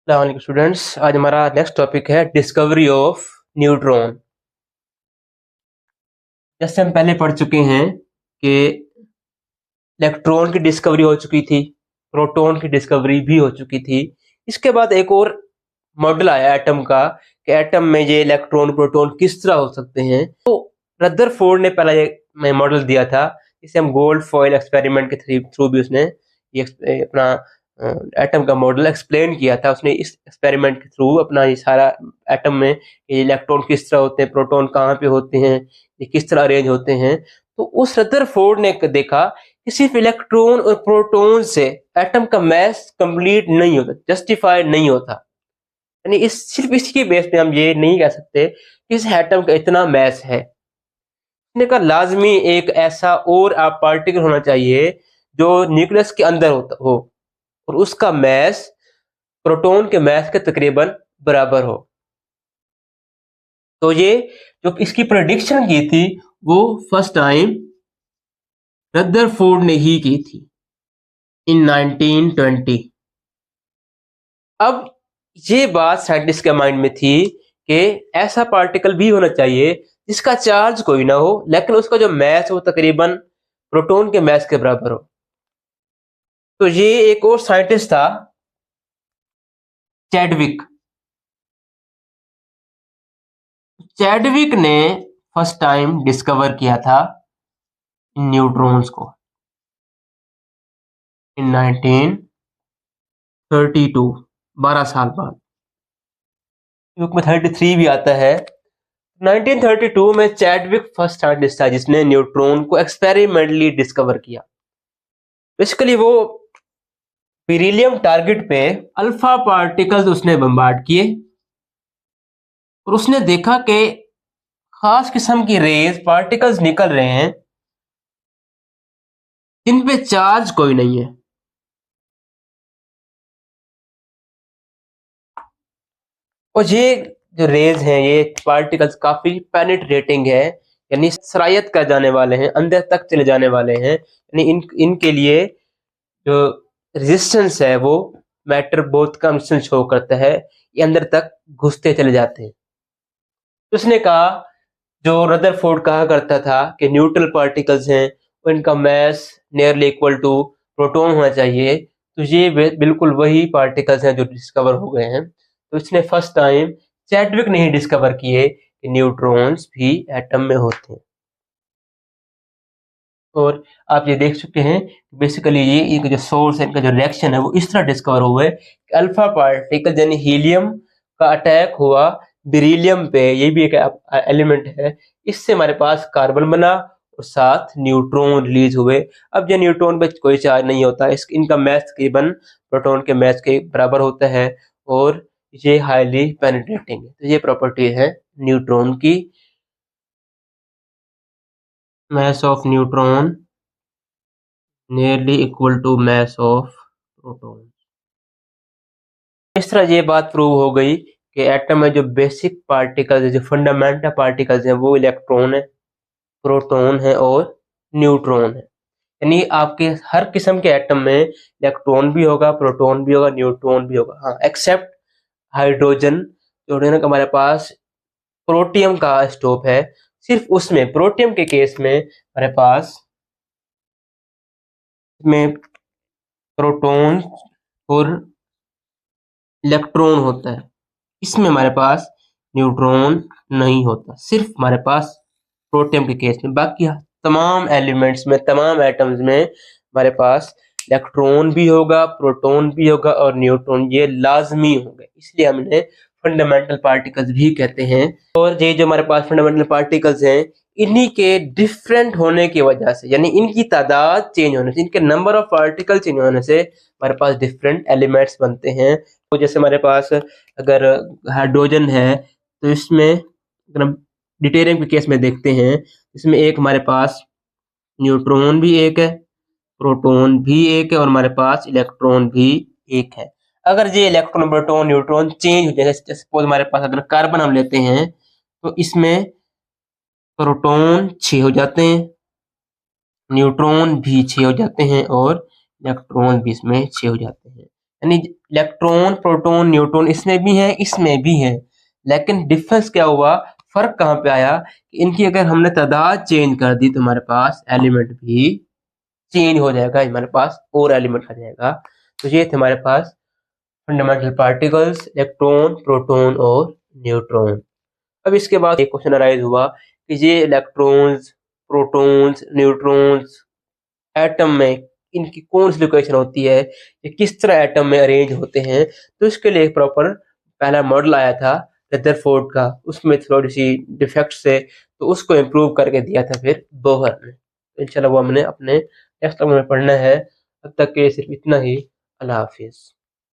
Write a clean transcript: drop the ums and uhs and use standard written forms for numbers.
अस्सलाम स्टूडेंट्स, आज हमारा नेक्स्ट टॉपिक है डिस्कवरी ऑफ न्यूट्रॉन। जैसे हम पहले पढ़ चुके हैं कि इलेक्ट्रॉन की डिस्कवरी हो चुकी थी, प्रोटॉन की डिस्कवरी भी हो चुकी थी। इसके बाद एक और मॉडल आया एटम का कि एटम में ये इलेक्ट्रॉन प्रोटॉन किस तरह हो सकते हैं। तो रदरफोर्ड ने पहला ये मॉडल दिया था, इसे हम गोल्ड फॉइल एक्सपेरिमेंट के थ्रू भी उसने ये अपना एटम का मॉडल एक्सप्लेन किया था। उसने इस एक्सपेरिमेंट के थ्रू अपना ये सारा एटम में ये इलेक्ट्रॉन किस तरह होते हैं, प्रोटॉन कहाँ पे होते हैं, ये किस तरह अरेंज होते हैं। तो उस रदरफोर्ड ने देखा कि सिर्फ इलेक्ट्रॉन और प्रोटॉन से एटम का मैस कंप्लीट नहीं होता, जस्टिफाइड नहीं होता। यानी इस सिर्फ इसकी बेस पे हम ये नहीं कह सकते कि इस एटम का इतना मैस है। इसने कहा लाजमी एक ऐसा और आप पार्टिकल होना चाहिए जो न्यूक्लियस के अंदर होता हो और उसका मैस प्रोटॉन के मैस के तकरीबन बराबर हो। तो ये जो इसकी प्रेडिक्शन की थी वो फर्स्ट टाइम रदरफोर्ड ने ही की थी इन 1920। अब ये बात साइंटिस्ट के माइंड में थी कि ऐसा पार्टिकल भी होना चाहिए जिसका चार्ज कोई ना हो, लेकिन उसका जो मैस वो तकरीबन प्रोटॉन के मैस के बराबर हो। तो ये एक और साइंटिस्ट था, चैडविक। चैडविक ने फर्स्ट टाइम डिस्कवर किया था न्यूट्रॉन्स को इन 1932, 12 साल बाद। बुक में 33 भी आता है। 1932 में चैडविक फर्स्ट साइंटिस्ट था जिसने न्यूट्रॉन को एक्सपेरिमेंटली डिस्कवर किया। बेसिकली वो बेरिलियम टारगेट पे अल्फा पार्टिकल्स उसने बम्बार्ड किए और उसने देखा कि खास किस्म की रेज पार्टिकल्स निकल रहे हैं जिन पे चार्ज कोई नहीं है। और ये जो रेज हैं, ये पार्टिकल्स काफी पेनिट्रेटिंग है, यानी सरायत कर जाने वाले हैं, अंदर तक चले जाने वाले हैं। यानी इनके लिए जो रेजिस्टेंस है वो मैटर बहुत कम रेजिस्टेंस शो करता है, ये अंदर तक घुसते चले जाते हैं। तो उसने कहा, जो रदरफोर्ड कहा करता था कि न्यूट्रल पार्टिकल्स हैं और इनका mass nearly equal to proton होना चाहिए, तो ये बिल्कुल वही पार्टिकल्स हैं जो डिस्कवर हो गए हैं। तो इसने फर्स्ट टाइम चैडविक ने ही डिस्कवर किए कि न्यूट्रॉन्स भी एटम में होते हैं। और आप ये देख चुके हैं बेसिकली ये इनका जो सोर्स है, इनका जो रिएक्शन है वो इस तरह डिस्कवर हुआ है कि अल्फा पार्टिकल यानी हीलियम का अटैक हुआ बेरिलियम पे, ये भी एक एलिमेंट है। इससे हमारे पास कार्बन बना और साथ न्यूट्रॉन रिलीज हुए। अब ये न्यूट्रॉन पे कोई चार्ज नहीं होता, इनका मैस तकरीबन प्रोटॉन के मैस के बराबर होता है और ये हाईली पेनिट्रेटिंग है। तो ये प्रॉपर्टी है न्यूट्रॉन की। mass of neutron nearly equal to mass of proton। इस तरह ये बात प्रूव हो गई कि एटम में जो बेसिक पार्टिकल्स है, जो फंडामेंटल पार्टिकल्स हैं, वो इलेक्ट्रॉन है, प्रोटॉन है और न्यूट्रॉन है। यानी आपके हर किस्म के एटम में इलेक्ट्रॉन भी होगा, प्रोटॉन भी होगा, न्यूट्रॉन भी होगा, हाँ एक्सेप्ट हाइड्रोजन जो है ना हमारे पास प्रोटियम का स्टॉप है। सिर्फ उसमें प्रोटियम के केस में हमारे पास में प्रोटॉन और इलेक्ट्रॉन होता है, इसमें हमारे पास न्यूट्रॉन नहीं होता, सिर्फ हमारे पास प्रोटियम के केस में। बाकी तमाम एलिमेंट्स में, तमाम एटम्स में हमारे पास इलेक्ट्रॉन भी होगा, प्रोटॉन भी होगा और न्यूट्रॉन, ये लाजमी होंगे। इसलिए हम इन्हें फंडामेंटल पार्टिकल्स भी कहते हैं। और ये जो हमारे पास फंडामेंटल पार्टिकल्स हैं, इन्हीं के डिफरेंट होने की वजह से, यानी इनकी तादाद चेंज होने से, इनके नंबर ऑफ पार्टिकल चेंज होने से हमारे पास डिफरेंट एलिमेंट्स बनते हैं। तो जैसे हमारे पास अगर हाइड्रोजन है तो इसमें अगर हम ड्यूटेरियम के केस में देखते हैं, इसमें एक हमारे पास न्यूट्रॉन भी एक है, प्रोटॉन भी एक है और हमारे पास इलेक्ट्रॉन भी एक है। अगर ये इलेक्ट्रॉन, प्रोटॉन, न्यूट्रॉन चेंज हो जाए, सपोज हमारे पास अगर कार्बन हम लेते हैं तो इसमें प्रोटॉन 6 हो जाते हैं, न्यूट्रॉन भी 6 हो जाते हैं और इलेक्ट्रॉन भी इसमें 6 हो जाते हैं। यानी इलेक्ट्रॉन प्रोटॉन न्यूट्रॉन इसमें भी है, इसमें भी है, लेकिन डिफरेंस क्या हुआ, फर्क कहाँ पे आया कि इनकी अगर हमने तादाद चेंज कर दी तो हमारे पास एलिमेंट भी चेंज हो जाएगा, हमारे पास और एलिमेंट आ जाएगा। तो ये थे हमारे पास फंडामेंटल पार्टिकल्स, इलेक्ट्रॉन प्रोटॉन और न्यूट्रॉन। अब इसके बाद एक क्वेश्चन अराइज हुआ कि ये इलेक्ट्रॉन्स प्रोटॉन्स न्यूट्रॉन्स एटम में इनकी कौन सी लोकेशन होती है, ये किस तरह एटम में अरेंज होते हैं। तो इसके लिए एक प्रॉपर पहला मॉडल आया था रदरफोर्ड का, उसमें थोड़ी सी डिफेक्ट्स थे तो उसको इम्प्रूव करके दिया था फिर बोहर ने। तो इंशाल्लाह वो हमने अपने नेक्स्ट में पढ़ना है। अब तक के लिए सिर्फ इतना ही। अल्लाह हाफिज़।